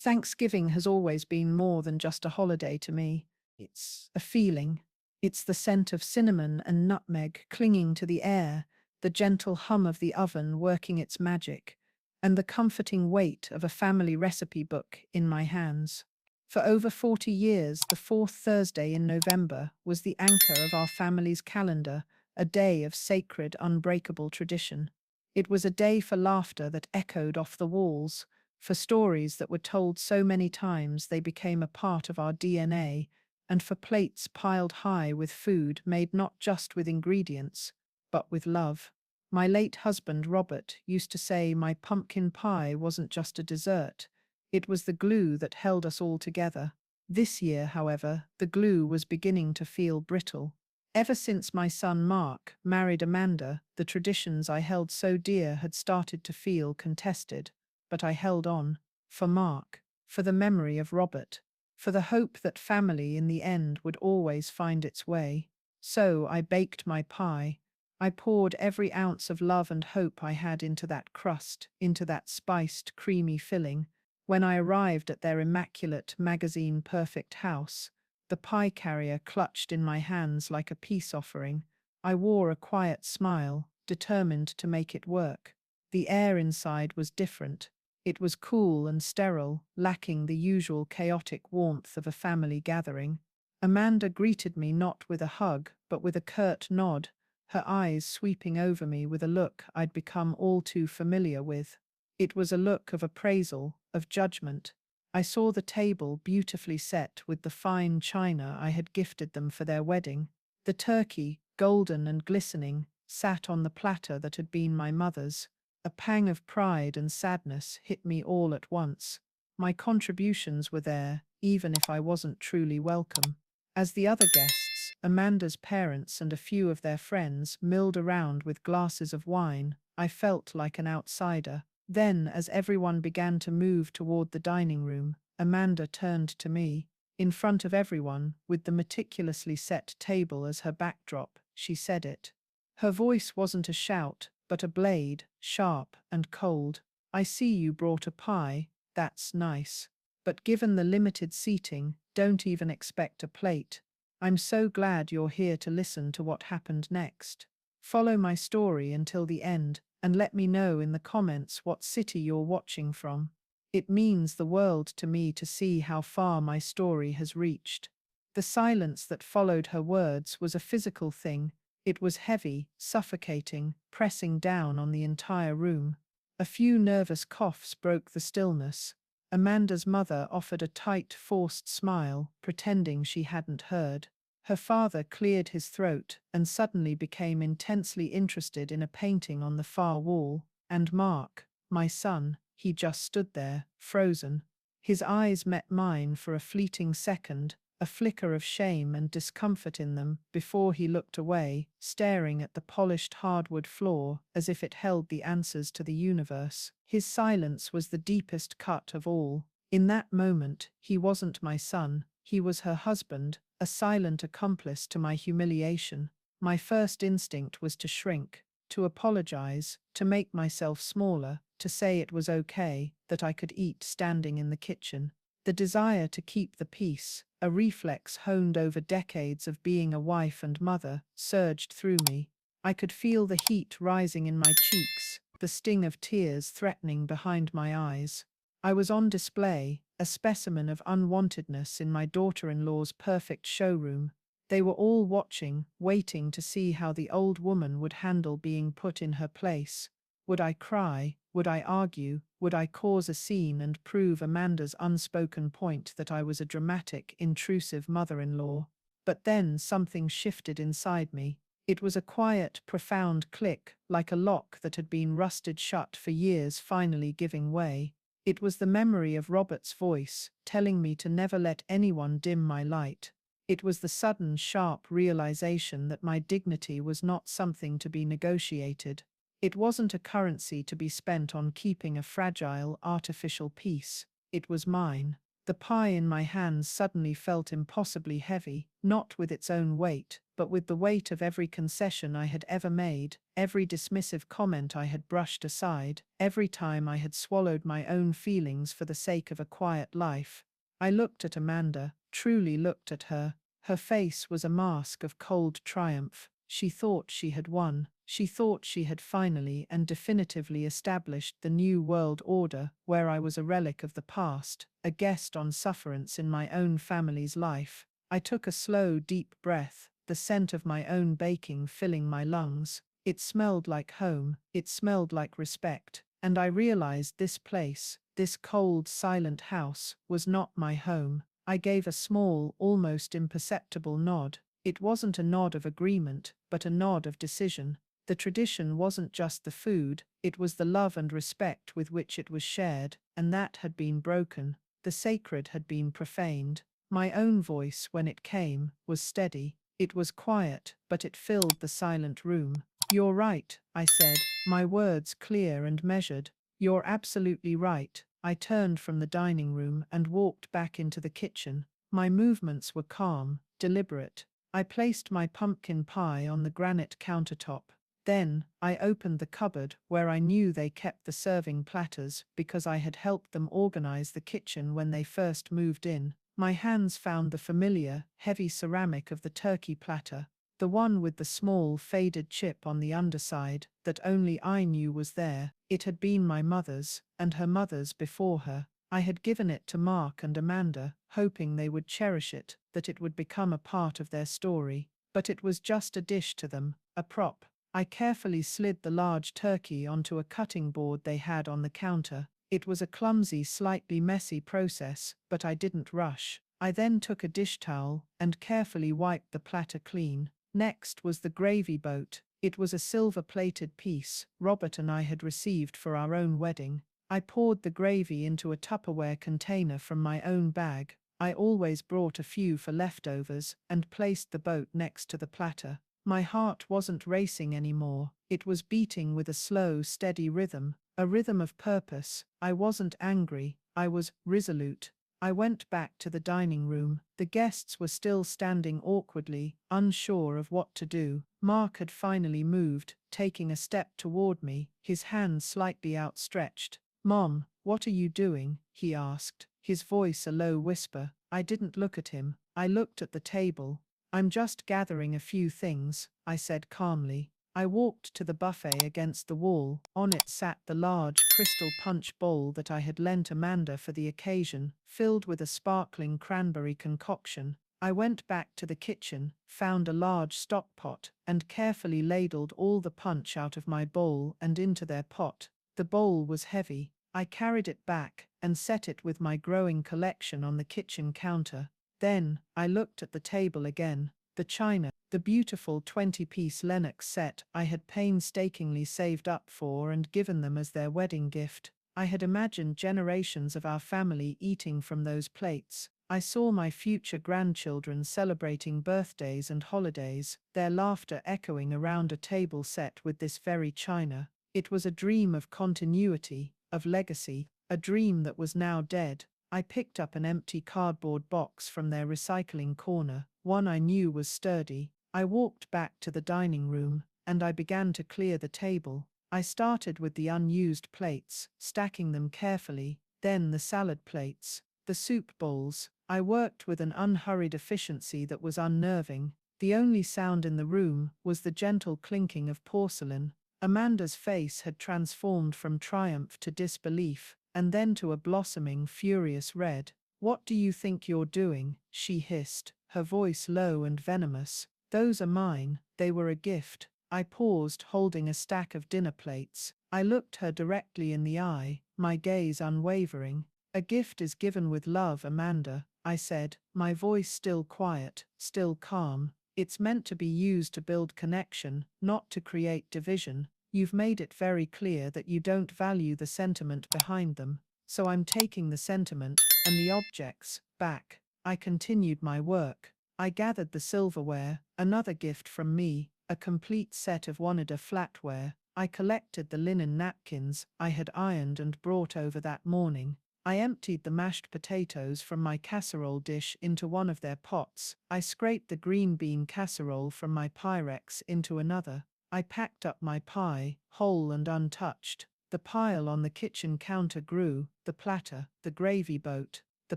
Thanksgiving has always been more than just a holiday to me. It's a feeling. It's the scent of cinnamon and nutmeg clinging to the air, the gentle hum of the oven working its magic, and the comforting weight of a family recipe book in my hands. For over 40 years, the fourth Thursday in November was the anchor of our family's calendar, a day of sacred, unbreakable tradition. It was a day for laughter that echoed off the walls, for stories that were told so many times they became a part of our DNA, and for plates piled high with food made not just with ingredients, but with love. My late husband, Robert, used to say my pumpkin pie wasn't just a dessert, it was the glue that held us all together. This year, however, the glue was beginning to feel brittle. Ever since my son Mark married Amanda, the traditions I held so dear had started to feel contested. But I held on, for Mark, for the memory of Robert, for the hope that family in the end would always find its way. So I baked my pie. I poured every ounce of love and hope I had into that crust, into that spiced, creamy filling. When I arrived at their immaculate, magazine-perfect house, the pie carrier clutched in my hands like a peace offering, I wore a quiet smile, determined to make it work. The air inside was different. It was cool and sterile, lacking the usual chaotic warmth of a family gathering. Amanda greeted me not with a hug, but with a curt nod, her eyes sweeping over me with a look I'd become all too familiar with. It was a look of appraisal, of judgment. I saw the table beautifully set with the fine china I had gifted them for their wedding. The turkey, golden and glistening, sat on the platter that had been my mother's. A pang of pride and sadness hit me all at once. My contributions were there, even if I wasn't truly welcome. As the other guests, Amanda's parents and a few of their friends, milled around with glasses of wine, I felt like an outsider. Then, as everyone began to move toward the dining room, Amanda turned to me. In front of everyone, with the meticulously set table as her backdrop, she said it. Her voice wasn't a shout, but a blade, sharp and cold. "I see you brought a pie, that's nice. But given the limited seating, don't even expect a plate. I'm so glad you're here to listen to what happened next. Follow my story until the end, and let me know in the comments what city you're watching from. It means the world to me to see how far my story has reached." The silence that followed her words was a physical thing. It was heavy, suffocating, pressing down on the entire room. A few nervous coughs broke the stillness. Amanda's mother offered a tight, forced smile, pretending she hadn't heard. Her father cleared his throat and suddenly became intensely interested in a painting on the far wall. And Mark, my son, he just stood there, frozen. His eyes met mine for a fleeting second, a flicker of shame and discomfort in them, before he looked away, staring at the polished hardwood floor as if it held the answers to the universe. His silence was the deepest cut of all. In that moment, he wasn't my son, he was her husband, a silent accomplice to my humiliation. My first instinct was to shrink, to apologize, to make myself smaller, to say it was okay, that I could eat standing in the kitchen. The desire to keep the peace, a reflex honed over decades of being a wife and mother, surged through me. I could feel the heat rising in my cheeks, the sting of tears threatening behind my eyes. I was on display, a specimen of unwantedness in my daughter-in-law's perfect showroom. They were all watching, waiting to see how the old woman would handle being put in her place. Would I cry? Would I argue? Would I cause a scene and prove Amanda's unspoken point that I was a dramatic, intrusive mother-in-law? But then something shifted inside me. It was a quiet, profound click, like a lock that had been rusted shut for years finally giving way. It was the memory of Robert's voice, telling me to never let anyone dim my light. It was the sudden, sharp realization that my dignity was not something to be negotiated. It wasn't a currency to be spent on keeping a fragile, artificial peace. It was mine. The pie in my hands suddenly felt impossibly heavy, not with its own weight, but with the weight of every concession I had ever made, every dismissive comment I had brushed aside, every time I had swallowed my own feelings for the sake of a quiet life. I looked at Amanda, truly looked at her. Her face was a mask of cold triumph. She thought she had won. She thought she had finally and definitively established the new world order where I was a relic of the past, a guest on sufferance in my own family's life. I took a slow, deep breath, the scent of my own baking filling my lungs. It smelled like home, it smelled like respect, and I realized this place, this cold, silent house, was not my home. I gave a small, almost imperceptible nod. It wasn't a nod of agreement, but a nod of decision. The tradition wasn't just the food, it was the love and respect with which it was shared, and that had been broken. The sacred had been profaned. My own voice, when it came, was steady. It was quiet, but it filled the silent room. "You're right," I said, my words clear and measured. "You're absolutely right." I turned from the dining room and walked back into the kitchen. My movements were calm, deliberate. I placed my pumpkin pie on the granite countertop. Then, I opened the cupboard where I knew they kept the serving platters because I had helped them organize the kitchen when they first moved in. My hands found the familiar, heavy ceramic of the turkey platter, the one with the small, faded chip on the underside that only I knew was there. It had been my mother's, and her mother's before her. I had given it to Mark and Amanda, hoping they would cherish it, that it would become a part of their story. But it was just a dish to them, a prop. I carefully slid the large turkey onto a cutting board they had on the counter. It was a clumsy, slightly messy process, but I didn't rush. I then took a dish towel and carefully wiped the platter clean. Next was the gravy boat. It was a silver-plated piece Robert and I had received for our own wedding. I poured the gravy into a Tupperware container from my own bag. I always brought a few for leftovers and placed the boat next to the platter. My heart wasn't racing anymore. It was beating with a slow, steady rhythm, a rhythm of purpose. I wasn't angry. I was resolute. I went back to the dining room. The guests were still standing awkwardly, unsure of what to do. Mark had finally moved, taking a step toward me, his hand slightly outstretched. "Mom, what are you doing?" he asked, his voice a low whisper. I didn't look at him. I looked at the table. "I'm just gathering a few things," I said calmly. I walked to the buffet against the wall. On it sat the large crystal punch bowl that I had lent Amanda for the occasion, filled with a sparkling cranberry concoction. I went back to the kitchen, found a large stock pot, and carefully ladled all the punch out of my bowl and into their pot. The bowl was heavy. I carried it back and set it with my growing collection on the kitchen counter. Then, I looked at the table again. The china, the beautiful 20-piece Lenox set I had painstakingly saved up for and given them as their wedding gift. I had imagined generations of our family eating from those plates. I saw my future grandchildren celebrating birthdays and holidays, their laughter echoing around a table set with this very china. It was a dream of continuity, of legacy, a dream that was now dead. I picked up an empty cardboard box from their recycling corner, one I knew was sturdy. I walked back to the dining room, and I began to clear the table. I started with the unused plates, stacking them carefully, then the salad plates, the soup bowls. I worked with an unhurried efficiency that was unnerving. The only sound in the room was the gentle clinking of porcelain. Amanda's face had transformed from triumph to disbelief, and then to a blossoming, furious red. "What do you think you're doing?" she hissed, her voice low and venomous. "Those are mine, they were a gift." I paused, holding a stack of dinner plates. I looked her directly in the eye, my gaze unwavering. "A gift is given with love, Amanda," I said, my voice still quiet, still calm. "It's meant to be used to build connection, not to create division. You've made it very clear that you don't value the sentiment behind them, so I'm taking the sentiment, and the objects, back." I continued my work. I gathered the silverware, another gift from me, a complete set of Wanada flatware. I collected the linen napkins I had ironed and brought over that morning. I emptied the mashed potatoes from my casserole dish into one of their pots. I scraped the green bean casserole from my Pyrex into another. I packed up my pie, whole and untouched. The pile on the kitchen counter grew, the platter, the gravy boat, the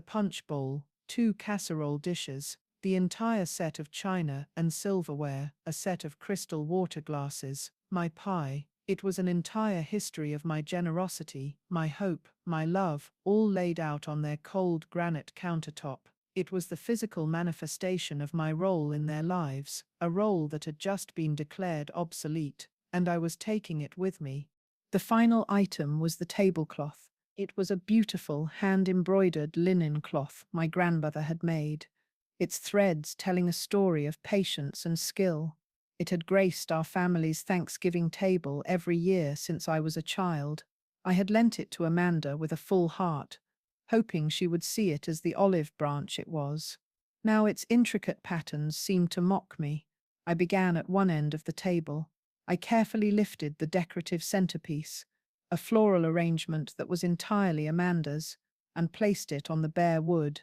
punch bowl, 2 casserole dishes, the entire set of china and silverware, a set of crystal water glasses, my pie. It was an entire history of my generosity, my hope, my love, all laid out on their cold granite countertop. It was the physical manifestation of my role in their lives, a role that had just been declared obsolete, and I was taking it with me. The final item was the tablecloth. It was a beautiful, hand-embroidered linen cloth my grandmother had made, its threads telling a story of patience and skill. It had graced our family's Thanksgiving table every year since I was a child. I had lent it to Amanda with a full heart, hoping she would see it as the olive branch it was. Now its intricate patterns seemed to mock me. I began at one end of the table. I carefully lifted the decorative centerpiece, a floral arrangement that was entirely Amanda's, and placed it on the bare wood.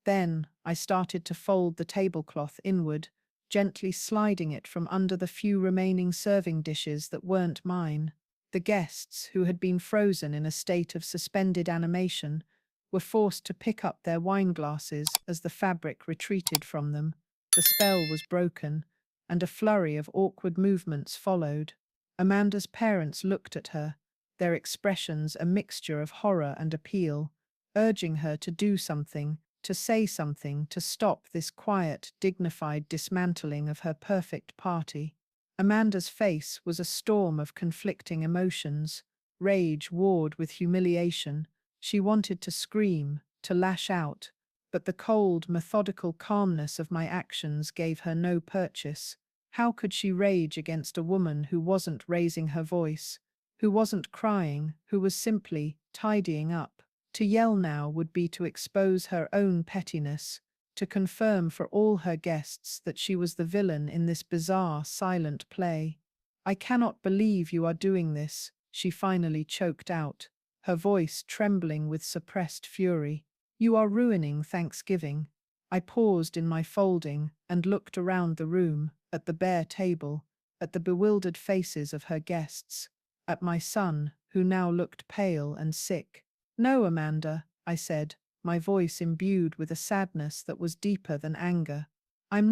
Then I started to fold the tablecloth inward, gently sliding it from under the few remaining serving dishes that weren't mine. The guests, who had been frozen in a state of suspended animation, were forced to pick up their wine glasses as the fabric retreated from them. The spell was broken, and a flurry of awkward movements followed. Amanda's parents looked at her, their expressions a mixture of horror and appeal, urging her to do something, to say something, to stop this quiet, dignified dismantling of her perfect party. Amanda's face was a storm of conflicting emotions. Rage warred with humiliation. She wanted to scream, to lash out, but the cold, methodical calmness of my actions gave her no purchase. How could she rage against a woman who wasn't raising her voice, who wasn't crying, who was simply tidying up? To yell now would be to expose her own pettiness, to confirm for all her guests that she was the villain in this bizarre, silent play. "I cannot believe you are doing this," she finally choked out, her voice trembling with suppressed fury. "You are ruining Thanksgiving." I paused in my folding and looked around the room, at the bare table, at the bewildered faces of her guests, at my son, who now looked pale and sick. "No, Amanda," I said, my voice imbued with a sadness that was deeper than anger. I'm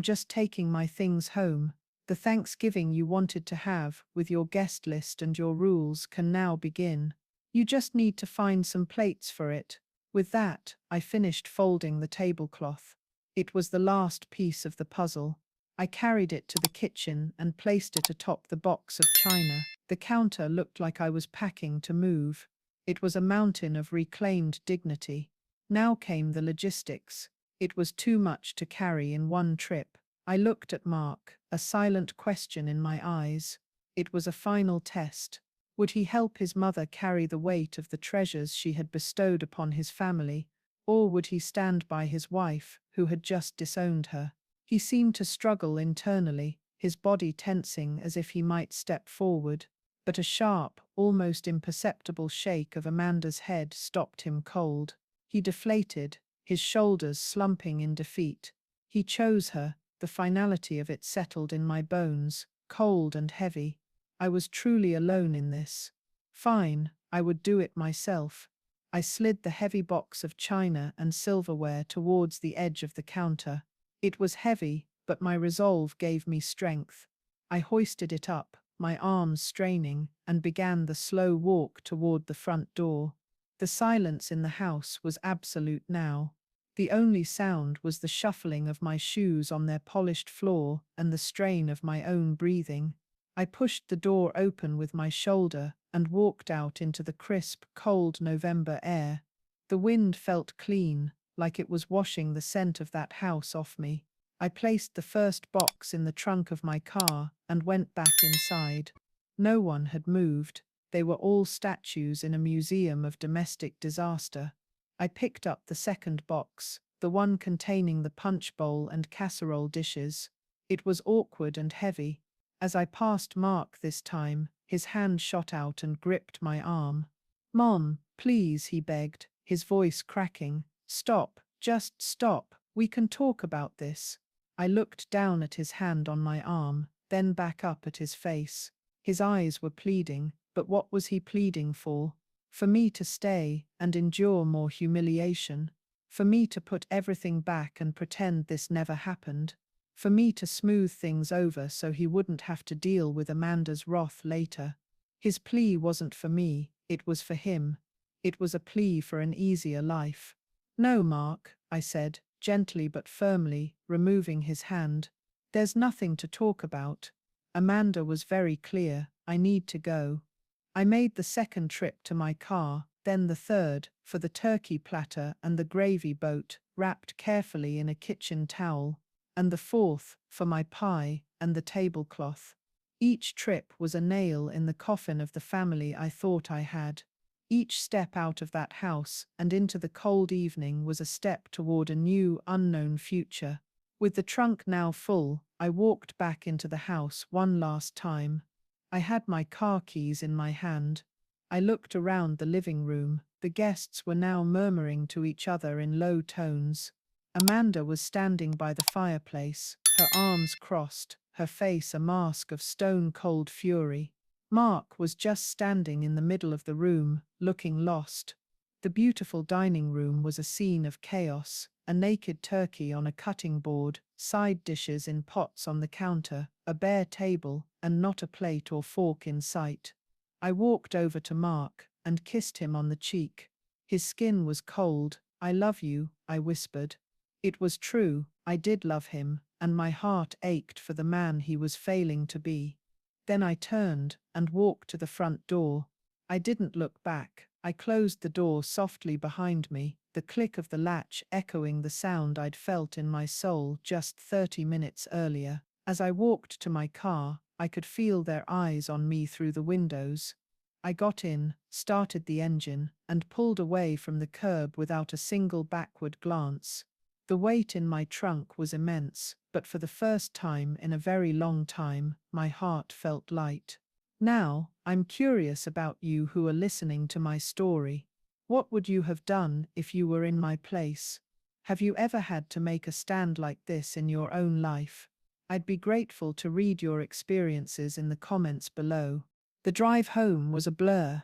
just taking my things home. The Thanksgiving you wanted to have, with your guest list and your rules, can now begin. You just need to find some plates for it." With that, I finished folding the tablecloth. It was the last piece of the puzzle. I carried it to the kitchen and placed it atop the box of china. The counter looked like I was packing to move. It was a mountain of reclaimed dignity. Now came the logistics. It was too much to carry in one trip. I looked at Mark, a silent question in my eyes. It was a final test. Would he help his mother carry the weight of the treasures she had bestowed upon his family, or would he stand by his wife, who had just disowned her? He seemed to struggle internally, his body tensing as if he might step forward, but a sharp, almost imperceptible shake of Amanda's head stopped him cold. He deflated, his shoulders slumping in defeat. He chose her, the finality of it settled in my bones, cold and heavy. I was truly alone in this. Fine, I would do it myself. I slid the heavy box of china and silverware towards the edge of the counter. It was heavy, but my resolve gave me strength. I hoisted it up, my arms straining, and began the slow walk toward the front door. The silence in the house was absolute now. The only sound was the shuffling of my shoes on their polished floor and the strain of my own breathing. I pushed the door open with my shoulder and walked out into the crisp, cold November air. The wind felt clean, like it was washing the scent of that house off me. I placed the first box in the trunk of my car and went back inside. No one had moved. They were all statues in a museum of domestic disaster. I picked up the second box, the one containing the punch bowl and casserole dishes. It was awkward and heavy. As I passed Mark this time, his hand shot out and gripped my arm. "Mom, Please, he begged, his voice cracking. Stop, just stop. We can talk about this. I looked down at his hand on my arm, then back up at his face. His eyes were pleading, but what was he pleading for? For me to stay and endure more humiliation? For me to put everything back and pretend this never happened? For me to smooth things over so he wouldn't have to deal with Amanda's wrath later? His plea wasn't for me, it was for him. It was a plea for an easier life. No, Mark, I said, gently but firmly, removing his hand. There's nothing to talk about. Amanda was very clear, I need to go. I made the second trip to my car, then the third, for the turkey platter and the gravy boat, wrapped carefully in a kitchen towel, and the fourth, for my pie and the tablecloth. Each trip was a nail in the coffin of the family I thought I had. Each step out of that house and into the cold evening was a step toward a new, unknown future. With the trunk now full, I walked back into the house one last time. I had my car keys in my hand. I looked around the living room. The guests were now murmuring to each other in low tones. Amanda was standing by the fireplace, her arms crossed, her face a mask of stone-cold fury. Mark was just standing in the middle of the room, looking lost. The beautiful dining room was a scene of chaos, a naked turkey on a cutting board, side dishes in pots on the counter, a bare table, and not a plate or fork in sight. I walked over to Mark and kissed him on the cheek. His skin was cold. I love you, I whispered. It was true, I did love him, and my heart ached for the man he was failing to be. Then I turned and walked to the front door. I didn't look back. I closed the door softly behind me, the click of the latch echoing the sound I'd felt in my soul just 30 minutes earlier. As I walked to my car, I could feel their eyes on me through the windows. I got in, started the engine, and pulled away from the curb without a single backward glance. The weight in my trunk was immense, but for the first time in a very long time, my heart felt light. Now, I'm curious about you who are listening to my story. What would you have done if you were in my place? Have you ever had to make a stand like this in your own life? I'd be grateful to read your experiences in the comments below. The drive home was a blur.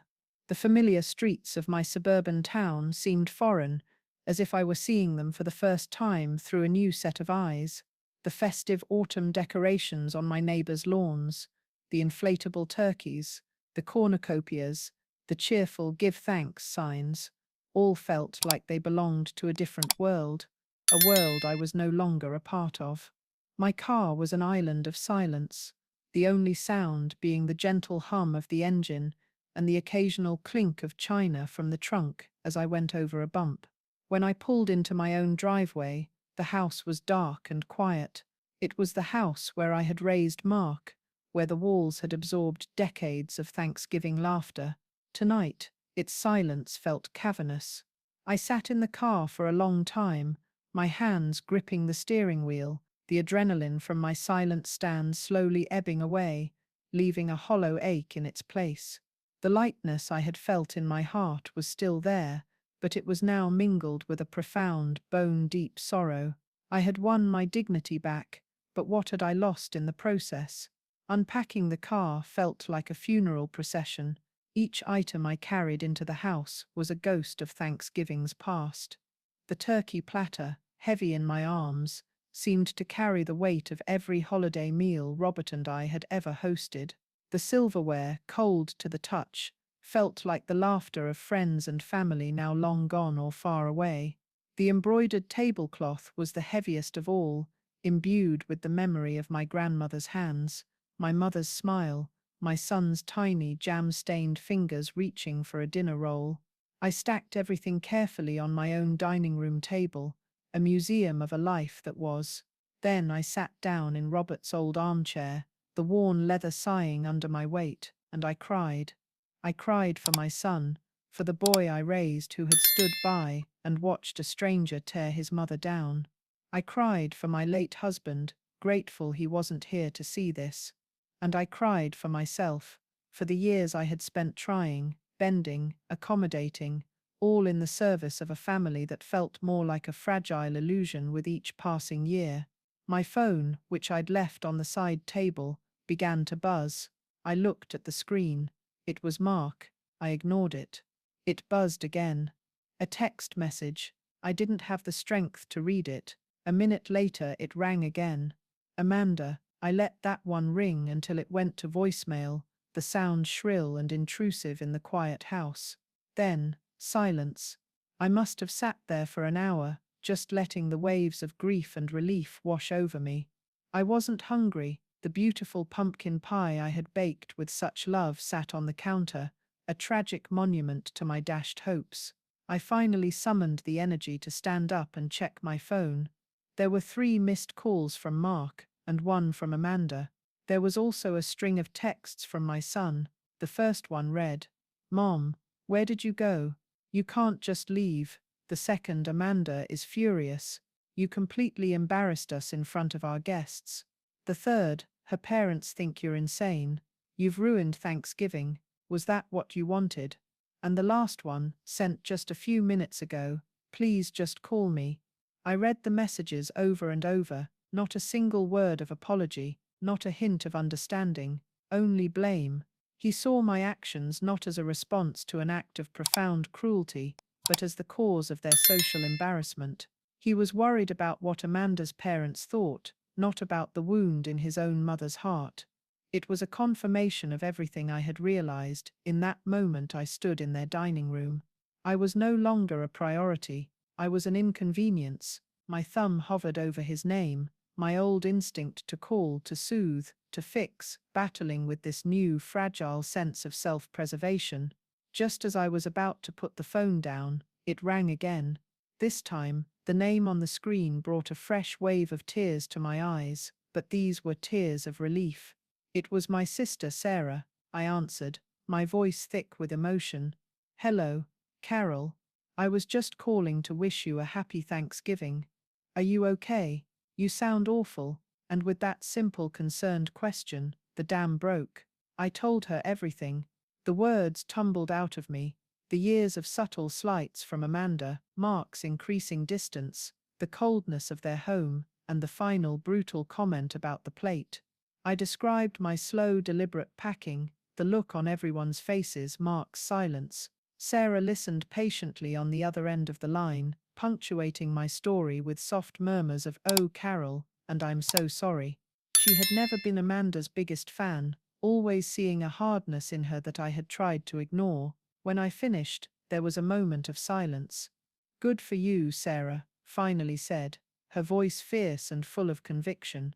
The familiar streets of my suburban town seemed foreign, as if I were seeing them for the first time through a new set of eyes. The festive autumn decorations on my neighbors' lawns, the inflatable turkeys, the cornucopias, the cheerful give thanks signs, all felt like they belonged to a different world, a world I was no longer a part of. My car was an island of silence, the only sound being the gentle hum of the engine and the occasional clink of china from the trunk as I went over a bump. When I pulled into my own driveway, the house was dark and quiet. It was the house where I had raised Mark, where the walls had absorbed decades of Thanksgiving laughter. Tonight, its silence felt cavernous. I sat in the car for a long time, my hands gripping the steering wheel, the adrenaline from my silent stand slowly ebbing away, leaving a hollow ache in its place. The lightness I had felt in my heart was still there, but it was now mingled with a profound, bone-deep sorrow. I had won my dignity back, but what had I lost in the process? Unpacking the car felt like a funeral procession. Each item I carried into the house was a ghost of Thanksgivings past. The turkey platter, heavy in my arms, seemed to carry the weight of every holiday meal Robert and I had ever hosted. The silverware, cold to the touch, felt like the laughter of friends and family now long gone or far away. The embroidered tablecloth was the heaviest of all, imbued with the memory of my grandmother's hands, my mother's smile, my son's tiny jam-stained fingers reaching for a dinner roll. I stacked everything carefully on my own dining room table, a museum of a life that was. Then I sat down in Robert's old armchair, the worn leather sighing under my weight, and I cried. I cried for my son, for the boy I raised who had stood by and watched a stranger tear his mother down. I cried for my late husband, grateful he wasn't here to see this. And I cried for myself, for the years I had spent trying, bending, accommodating, all in the service of a family that felt more like a fragile illusion with each passing year. My phone, which I'd left on the side table, began to buzz. I looked at the screen. It was Mark. I ignored it. It buzzed again. A text message. I didn't have the strength to read it. A minute later it rang again. Amanda. I let that one ring until it went to voicemail, the sound shrill and intrusive in the quiet house. Then, silence. I must have sat there for an hour, just letting the waves of grief and relief wash over me. I wasn't hungry. The beautiful pumpkin pie I had baked with such love sat on the counter, a tragic monument to my dashed hopes. I finally summoned the energy to stand up and check my phone. There were 3 missed calls from Mark and 1 from Amanda. There was also a string of texts from my son. The first one read, "Mom, where did you go? You can't just leave." The second, "Amanda is furious. You completely embarrassed us in front of our guests." The third, "Her parents think you're insane. You've ruined Thanksgiving. Was that what you wanted?" And the last one, sent just a few minutes ago, "Please just call me." I read the messages over and over, not a single word of apology, not a hint of understanding, only blame. He saw my actions not as a response to an act of profound cruelty, but as the cause of their social embarrassment. He was worried about what Amanda's parents thought, not about the wound in his own mother's heart. It was a confirmation of everything I had realized. In that moment I stood in their dining room. I was no longer a priority. I was an inconvenience. My thumb hovered over his name, my old instinct to call, to soothe, to fix, battling with this new, fragile sense of self-preservation. Just as I was about to put the phone down, it rang again. This time, the name on the screen brought a fresh wave of tears to my eyes, but these were tears of relief. It was my sister Sarah. I answered, my voice thick with emotion. "Hello, Carol. I was just calling to wish you a happy Thanksgiving. Are you okay? You sound awful." And with that simple, concerned question, the dam broke. I told her everything. The words tumbled out of me. The years of subtle slights from Amanda, Mark's increasing distance, the coldness of their home, and the final brutal comment about the plate. I described my slow, deliberate packing, the look on everyone's faces, Mark's silence. Sarah listened patiently on the other end of the line, punctuating my story with soft murmurs of "Oh, Carol," and "I'm so sorry." She had never been Amanda's biggest fan, always seeing a hardness in her that I had tried to ignore. When I finished, there was a moment of silence. "Good for you, Sarah," finally said, her voice fierce and full of conviction.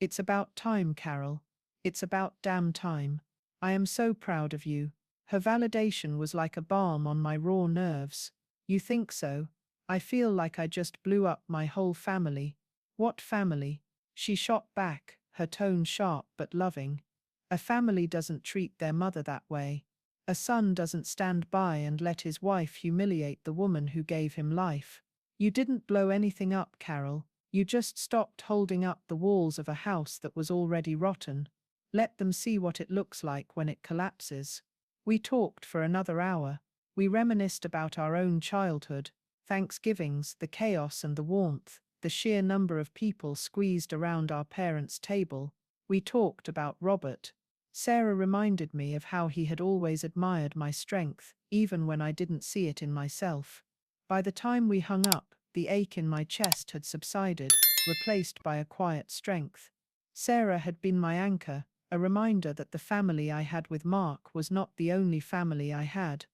"It's about time, Carol. It's about damn time. I am so proud of you." Her validation was like a balm on my raw nerves. "You think so? I feel like I just blew up my whole family." "What family?" she shot back, her tone sharp but loving. "A family doesn't treat their mother that way. A son doesn't stand by and let his wife humiliate the woman who gave him life. You didn't blow anything up, Carol. You just stopped holding up the walls of a house that was already rotten. Let them see what it looks like when it collapses." We talked for another hour. We reminisced about our own childhood, Thanksgivings, the chaos and the warmth, the sheer number of people squeezed around our parents' table. We talked about Robert. Sarah reminded me of how he had always admired my strength, even when I didn't see it in myself. By the time we hung up, the ache in my chest had subsided, replaced by a quiet strength. Sarah had been my anchor, a reminder that the family I had with Mark was not the only family I had.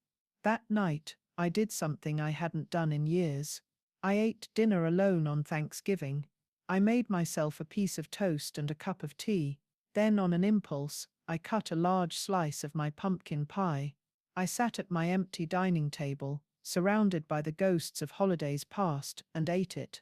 That night, I did something I hadn't done in years. I ate dinner alone on Thanksgiving. I made myself a piece of toast and a cup of tea. Then, on an impulse, I cut a large slice of my pumpkin pie. I sat at my empty dining table, surrounded by the ghosts of holidays past, and ate it.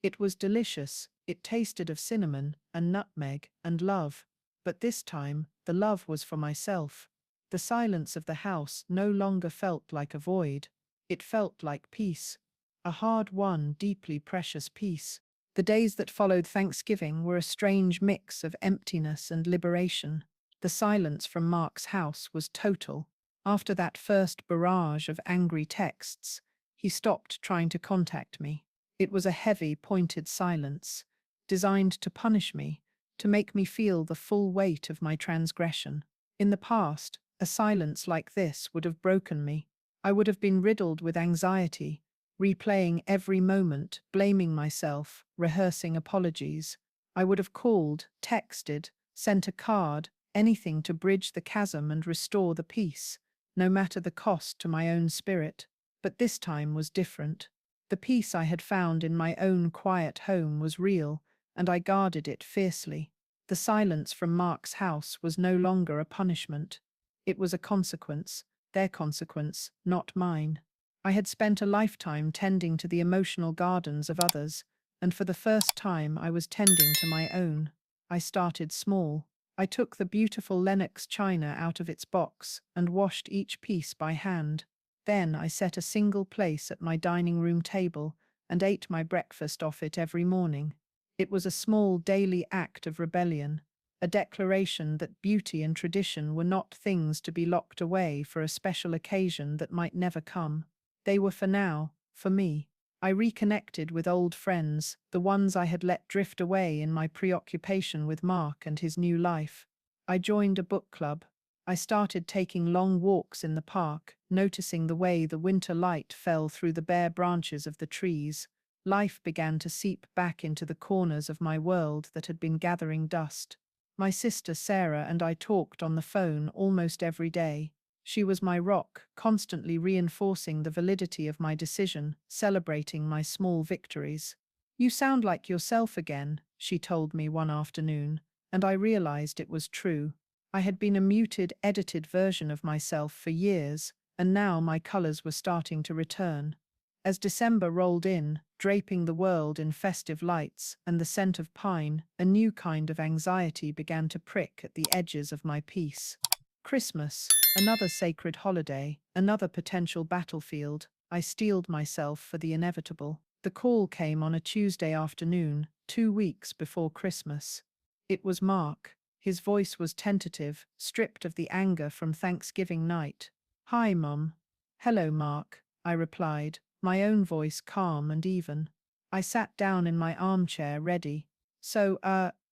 It was delicious. It tasted of cinnamon and nutmeg and love. But this time, the love was for myself. The silence of the house no longer felt like a void. It felt like peace. A hard-won, deeply precious peace. The days that followed Thanksgiving were a strange mix of emptiness and liberation. The silence from Mark's house was total. After that first barrage of angry texts, he stopped trying to contact me. It was a heavy, pointed silence, designed to punish me, to make me feel the full weight of my transgression. In the past, a silence like this would have broken me. I would have been riddled with anxiety, replaying every moment, blaming myself, rehearsing apologies. I would have called, texted, sent a card, anything to bridge the chasm and restore the peace, no matter the cost to my own spirit. But this time was different. The peace I had found in my own quiet home was real, and I guarded it fiercely. The silence from Mark's house was no longer a punishment. It was a consequence, their consequence, not mine. I had spent a lifetime tending to the emotional gardens of others, and for the first time I was tending to my own. I started small. I took the beautiful Lenox china out of its box and washed each piece by hand. Then I set a single place at my dining room table and ate my breakfast off it every morning. It was a small daily act of rebellion, a declaration that beauty and tradition were not things to be locked away for a special occasion that might never come. They were for now, for me. I reconnected with old friends, the ones I had let drift away in my preoccupation with Mark and his new life. I joined a book club. I started taking long walks in the park, noticing the way the winter light fell through the bare branches of the trees. Life began to seep back into the corners of my world that had been gathering dust. My sister Sarah and I talked on the phone almost every day. She was my rock, constantly reinforcing the validity of my decision, celebrating my small victories. "You sound like yourself again," she told me one afternoon, and I realized it was true. I had been a muted, edited version of myself for years, and now my colors were starting to return. As December rolled in, draping the world in festive lights and the scent of pine, a new kind of anxiety began to prick at the edges of my peace. Christmas, another sacred holiday, another potential battlefield. I steeled myself for the inevitable. The call came on a Tuesday afternoon, 2 weeks before Christmas. It was Mark. His voice was tentative, stripped of the anger from Thanksgiving night. "Hi, Mum." "Hello, Mark," I replied, my own voice calm and even. I sat down in my armchair, ready. "So,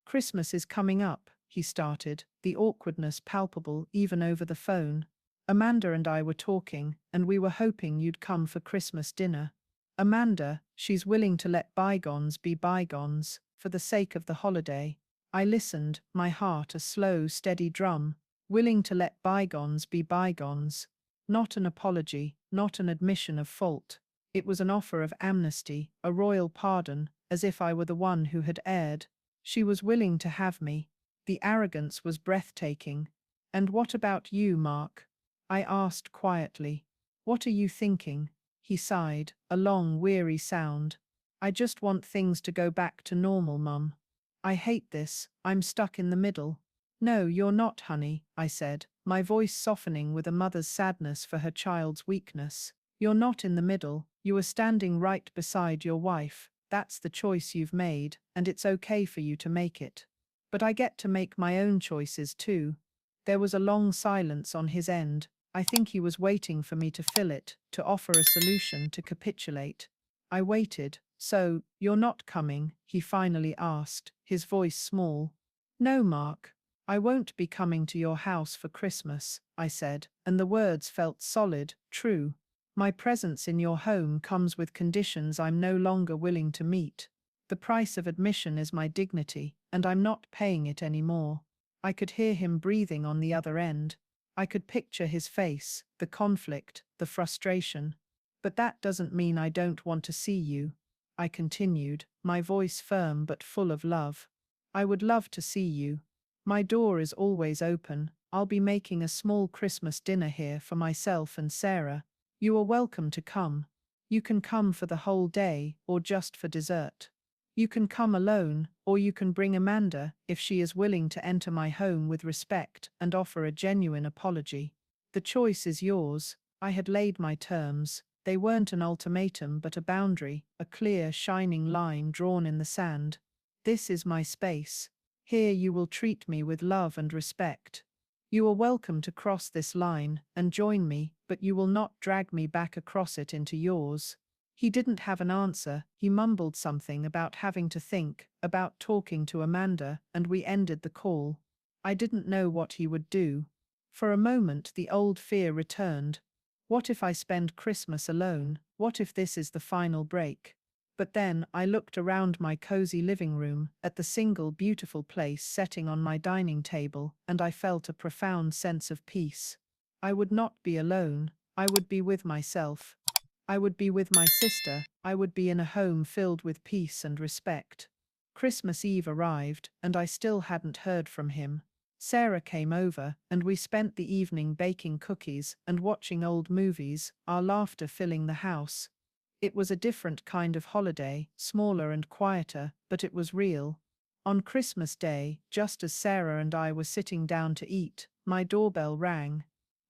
Christmas is coming up," he started, the awkwardness palpable even over the phone. "Amanda and I were talking, and we were hoping you'd come for Christmas dinner." Amanda, she's willing to let bygones be bygones, for the sake of the holiday. I listened, my heart a slow, steady drum, willing to let bygones be bygones. Not an apology, not an admission of fault. It was an offer of amnesty, a royal pardon, as if I were the one who had erred. She was willing to have me. The arrogance was breathtaking. "And what about you, Mark?" I asked quietly. "What are you thinking?" He sighed, a long, weary sound. "I just want things to go back to normal, Mum. I hate this, I'm stuck in the middle." "No, you're not, honey," I said, my voice softening with a mother's sadness for her child's weakness. "You're not in the middle, you are standing right beside your wife. That's the choice you've made, and it's okay for you to make it. But I get to make my own choices too." There was a long silence on his end. I think he was waiting for me to fill it, to offer a solution, to capitulate. I waited. "So, you're not coming?" he finally asked, his voice small. "No, Mark. I won't be coming to your house for Christmas," I said, and the words felt solid, true. "My presence in your home comes with conditions I'm no longer willing to meet. The price of admission is my dignity, and I'm not paying it anymore." I could hear him breathing on the other end. I could picture his face, the conflict, the frustration. "But that doesn't mean I don't want to see you," I continued, my voice firm but full of love. "I would love to see you. My door is always open. I'll be making a small Christmas dinner here for myself and Sarah. You are welcome to come. You can come for the whole day, or just for dessert. You can come alone, or you can bring Amanda, if she is willing to enter my home with respect and offer a genuine apology. The choice is yours." I had laid my terms. They weren't an ultimatum but a boundary, a clear, shining line drawn in the sand. "This is my space. Here you will treat me with love and respect. You are welcome to cross this line and join me, but you will not drag me back across it into yours. He didn't have an answer. He mumbled something about having to think, about talking to Amanda, and we ended the call. I didn't know what he would do. For a moment, the old fear returned. What if I spend Christmas alone? What if this is the final break? But then I looked around my cozy living room, at the single beautiful place setting on my dining table, and I felt a profound sense of peace. I would not be alone. I would be with myself. I would be with my sister. I would be in a home filled with peace and respect. Christmas Eve arrived, and I still hadn't heard from him. Sarah came over, and we spent the evening baking cookies and watching old movies, our laughter filling the house. It was a different kind of holiday, smaller and quieter, but it was real. On Christmas Day, just as Sarah and I were sitting down to eat, my doorbell rang.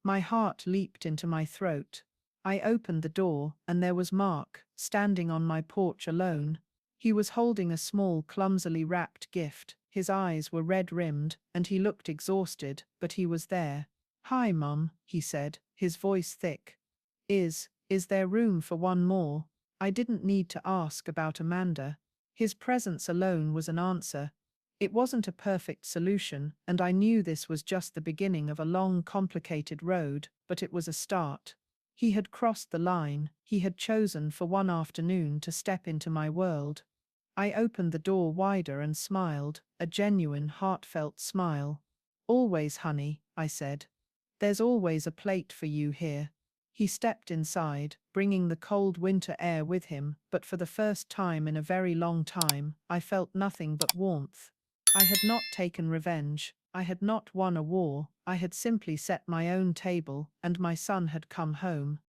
My heart leaped into my throat. I opened the door, and there was Mark, standing on my porch alone. He was holding a small, clumsily wrapped gift. His eyes were red-rimmed, and he looked exhausted, but he was there. "Hi, Mum," he said, his voice thick. Is there room for one more?" I didn't need to ask about Amanda. His presence alone was an answer. It wasn't a perfect solution, and I knew this was just the beginning of a long, complicated road, but it was a start. He had crossed the line. He had chosen for one afternoon to step into my world. I opened the door wider and smiled, a genuine, heartfelt smile. "Always, honey," I said. "There's always a plate for you here." He stepped inside, bringing the cold winter air with him, but for the first time in a very long time, I felt nothing but warmth. I had not taken revenge. I had not won a war. I had simply set my own table, and my son had come home.